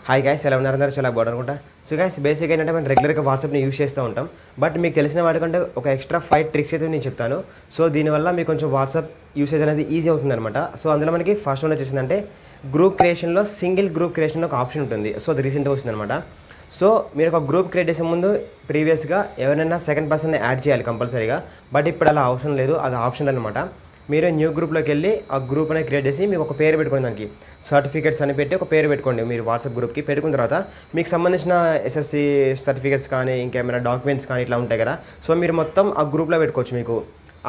Hi guys, ఎలా ఉన్నారు? అందరూ చాలా బాగుంటారు. సో గైస్, బేసిక్ ఏంటంటే మనం రెగ్యులర్గా వాట్సాప్ని యూస్ చేస్తూ ఉంటాం. బట్ మీకు తెలిసిన వాటికంటే ఒక ఎక్స్ట్రా 5 ట్రిక్స్ అయితే నేను చెప్తాను. సో దీనివల్ల మీకు కొంచెం వాట్సాప్ యూసేజ్ అనేది ఈజీ అవుతుందన్నమాట. సో అందులో మనకి ఫస్ట్ వన్ వచ్చేసిందంటే గ్రూప్ క్రియేషన్లో సింగిల్ గ్రూప్ క్రియేషన్లో ఒక ఆప్షన్ ఉంటుంది. సో అది రీసెంట్గా వచ్చిందనమాట. సో మీరు ఒక గ్రూప్ క్రియేట్ చేసే ముందు ప్రీవియస్గా ఎవరైనా సెకండ్ పర్సన్ని యాడ్ చేయాలి కంపల్సరీగా. బట్ ఇప్పుడు అలా అవసరం లేదు, అది ఆప్షన్ అనమాట. మీరు న్యూ గ్రూప్లోకి వెళ్ళి ఆ గ్రూప్ అనేది క్రియేట్ చేసి మీకు ఒక పేరు పెట్టుకోండి, దానికి సర్టిఫికేట్స్ అని పెట్టి ఒక పేరు పెట్టుకోండి. మీరు వాట్సాప్ గ్రూప్కి పెట్టుకున్న తర్వాత మీకు సంబంధించిన ఎస్ఎస్సి సర్టిఫికేట్స్ కానీ ఇంకేమైనా డాక్యుమెంట్స్ కానీ ఇట్లా ఉంటాయి కదా. సో మీరు మొత్తం ఆ గ్రూప్లో పెట్టుకోవచ్చు. మీకు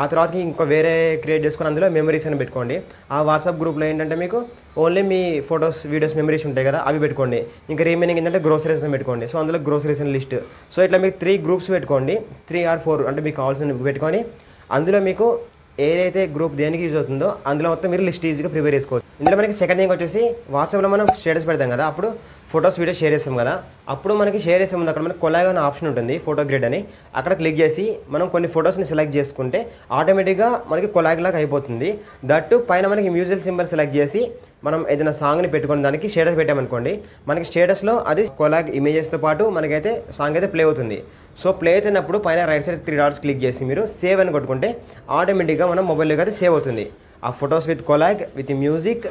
ఆ తర్వాతకి ఇంకో వేరే క్రియేట్ చేసుకొని అందులో మెమరీస్ అని పెట్టుకోండి. ఆ వాట్సాప్ గ్రూప్లో ఏంటంటే మీకు ఓన్లీ మీ ఫొటోస్, వీడియోస్, మెమరీస్ ఉంటాయి కదా, అవి పెట్టుకోండి. ఇంకా రిమైనింగ్ ఏంటంటే గ్రోసరీస్ అని పెట్టుకోండి. సో అందులో గ్రోసరీస్ అని లిస్ట్. సో ఇట్లా మీకు 3 గ్రూప్స్ పెట్టుకోండి, 3 or 4 అంటే మీకు కావాల్సిన పెట్టుకొని అందులో మీకు ఏదైతే గ్రూప్ దేనికి యూజ్ అవుతుందో అందులో మొత్తం మీరు లిస్ట్ ఈజీగా ప్రిపేర్ చేసుకోవచ్చు. ఇందులో మనకి సెకండ్ థింగ్ వచ్చేసి వాట్సాప్లో మనం స్టేటస్ పెడతాం కదా, అప్పుడు ఫొటోస్, వీడియోస్ షేర్ చేస్తాం కదా. అప్పుడు మనకి షేర్ చేసే ముందు అక్కడ మనకి కొలాగ్ అనే ఆప్షన్ ఉంటుంది, ఫోటో గ్రేడ్ అని. అక్కడ క్లిక్ చేసి మనం కొన్ని ఫొటోస్ని సెలెక్ట్ చేసుకుంటే ఆటోమేటిక్గా మనకి కొలాగ్ లాగా అయిపోతుంది. దట్టు పైన మనకి మ్యూజిక్ సింబల్ సెలెక్ట్ చేసి మనం ఏదైనా సాంగ్ని పెట్టుకుని దానికి స్టేటస్ పెట్టామనుకోండి, మనకి స్టేటస్లో అది కొలాగ్ ఇమేజెస్తో పాటు మనకైతే సాంగ్ అయితే ప్లే అవుతుంది. సో ప్లే అవుతున్నప్పుడు పైన రైట్ సైడ్ 3 డాట్స్ క్లిక్ చేసి మీరు సేవ్ అని కొట్టుకుంటే ఆటోమేటిక్గా మన మొబైల్లోకి అయితే సేవ్ అవుతుంది. ఆ ఫొటోస్ విత్ కొలాగ్ విత్ మ్యూజిక్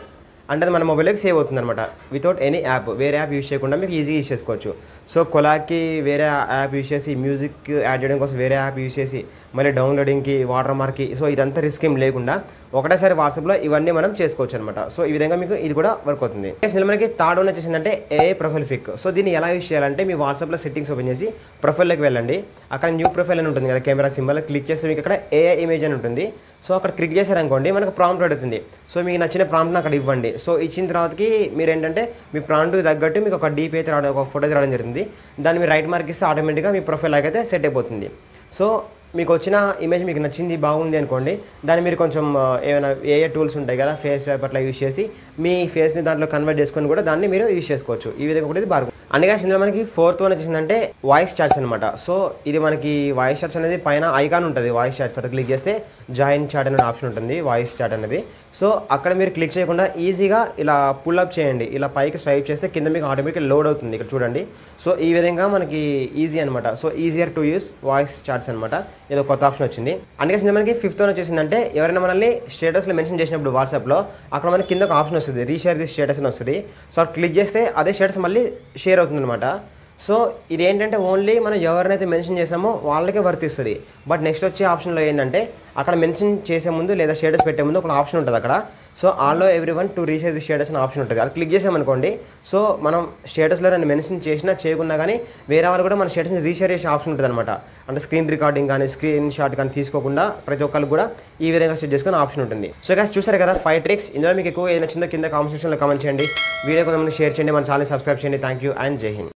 అంటే మన మొబైల్లోకి సేవ్ అవుతుంది అనమాట, వితౌట్ ఎనీ యాప్. వేరే యాప్ యూజ్ చేయకుండా మీకు ఈజీగా యూజ్ చేసుకోవచ్చు. సో కొలాగ్కి వేరే యాప్ యూజ్ చేసి, మ్యూజిక్ యాడ్ చేయడం కోసం వేరే యాప్ యూజ్ చేసి, మళ్ళీ డౌన్లోడింగ్కి, వాటర్ మార్క్కి, సో ఇదంతా రిస్క్ ఏం లేకుండా ఒకటేసారి వాట్సాప్లో ఇవన్నీ మనం చేసుకోవచ్చు అనమాట. సో ఈ విధంగా మీకు ఇది కూడా వర్క్ అవుతుంది. నెక్స్ట్ మనకి థర్డ్ వన్ వచ్చేసిందంటే ఏఐ ప్రొఫైల్ పిక్. సో దీన్ని ఎలా యూజ్ చేయాలంటే మీ వాట్సాప్లో సెట్టింగ్స్ ఓపెన్ చేసి ప్రొఫైల్లోకి వెళ్ళండి. అక్కడ న్యూ ప్రొఫైల్ అని ఉంటుంది కదా, కెమెరా సింబల్ క్లిక్ చేస్తే మీకు అక్కడ ఏఐ ఇమేజ్ అని ఉంటుంది. సో అక్కడ క్లిక్ చేశారనుకోండి మనకు ప్రాంప్ట్ అడుగుతుంది. సో మీకు నచ్చిన ప్రాంప్ట్ని అక్కడ ఇవ్వండి. సో ఇచ్చిన తర్వాతకి మీరు ఏంటంటే మీ ప్రాంప్ట్కి తగ్గట్టు మీకు ఒక డీపీ అయితే రావడం, ఒక ఫోటో అయితే రావడం జరుగుతుంది. దాన్ని మీరు రైట్ మార్క్ ఇస్తే ఆటోమేటిక్గా మీ ప్రొఫైల్ అయితే సెట్ అయిపోతుంది. సో మీకు వచ్చిన ఇమేజ్ మీకు నచ్చింది, బాగుంది అనుకోండి, దాన్ని మీరు కొంచెం ఏమైనా ఏఏ టూల్స్ ఉంటాయి కదా, ఫేస్ యాప్ అట్లా యూజ్ చేసి మీ ఫేస్ని దాంట్లో కన్వర్ట్ చేసుకొని కూడా దాన్ని మీరు యూజ్ చేసుకోవచ్చు. ఈ విధంగా ఒకటి బాగుంది. అందుకే ఇందులో మనకి ఫోర్త్ వన్ వచ్చేసిందంటే వాయిస్ చాట్స్ అనమాట. సో ఇది మనకి వాయిస్ చాట్స్ అనేది పైన ఐకాన్ ఉంటుంది, వాయిస్ చాట్స్ అక్కడ క్లిక్ చేస్తే జాయిన్ చాట్ అనే ఆప్షన్ ఉంటుంది, వాయిస్ చాట్ అనేది. సో అక్కడ మీరు క్లిక్ చేయకుండా ఈజీగా ఇలా పుల్ అప్ చేయండి, ఇలా పైకి స్వైప్ చేస్తే కింద మీకు ఆటోమేటిక్గా లోడ్ అవుతుంది, ఇక్కడ చూడండి. సో ఈ విధంగా మనకి ఈజీ అనమాట. So easier to use voice chats అనమాట. ఇది కొత్త ఆప్షన్ వచ్చింది. అందుకే మనకి ఫిఫ్త్ వన్ వచ్చేసిందంటే ఎవరైనా మనల్ని స్టేటస్లో మెన్షన్ చేసినప్పుడు వాట్సాప్లో అక్కడ మనకి కింద ఒక ఆప్షన్ వస్తుంది, రీషేర్ దిస్ స్టేటస్ అని వస్తుంది. సో అక్కడ క్లిక్ చేస్తే అదే స్టేటస్ మళ్ళీ షేర్ అవుతుందన్నమాట. సో ఇదేంటంటే ఓన్లీ మనం ఎవరినైతే మెన్షన్ చేసామో వాళ్ళకే వర్తిస్తుంది. బట్ నెక్స్ట్ వచ్చే ఆప్షన్లో ఏంటంటే అక్కడ మెన్షన్ చేసే ముందు లేదా స్టేటస్ పెట్టే ముందు ఒక ఆప్షన్ ఉంటుంది అక్కడ. So allow everyone to reshare the status అనే ఆప్షన్ ఉంటుంది. అది క్లిక్ చేసామనుకోండి, సో మనం స్టేటస్లో నేను మెన్షన్ చేసినా చేయకున్నా కానీ వేరే వాళ్ళు కూడా మన స్టేటస్ని రీషేర్ చేసే ఆప్షన్ ఉంటుంది అనమాట. అంటే స్క్రీన్ రికార్డింగ్ కానీ స్క్రీన్ షాట్ కానీ తీసుకోకుండా ప్రతి ఒక్కరికి కూడా ఈ విధంగా సెట్ చేసుకుని ఆప్షన్ ఉంటుంది. సో గైస్ చూసారు కదా 5 ట్రిక్స్. ఇందులో మీకు ఎక్కువ ఏదైనా చిన్న కింద కామెంట్ సెక్షన్లో కామెంట్ చేయండి, వీడియో కొంతమంది షేర్ చేయండి, మన ఛానల్ సబ్స్క్రైబ్ చేయండి. థ్యాంక్ యూ అండ్ జై హింద్.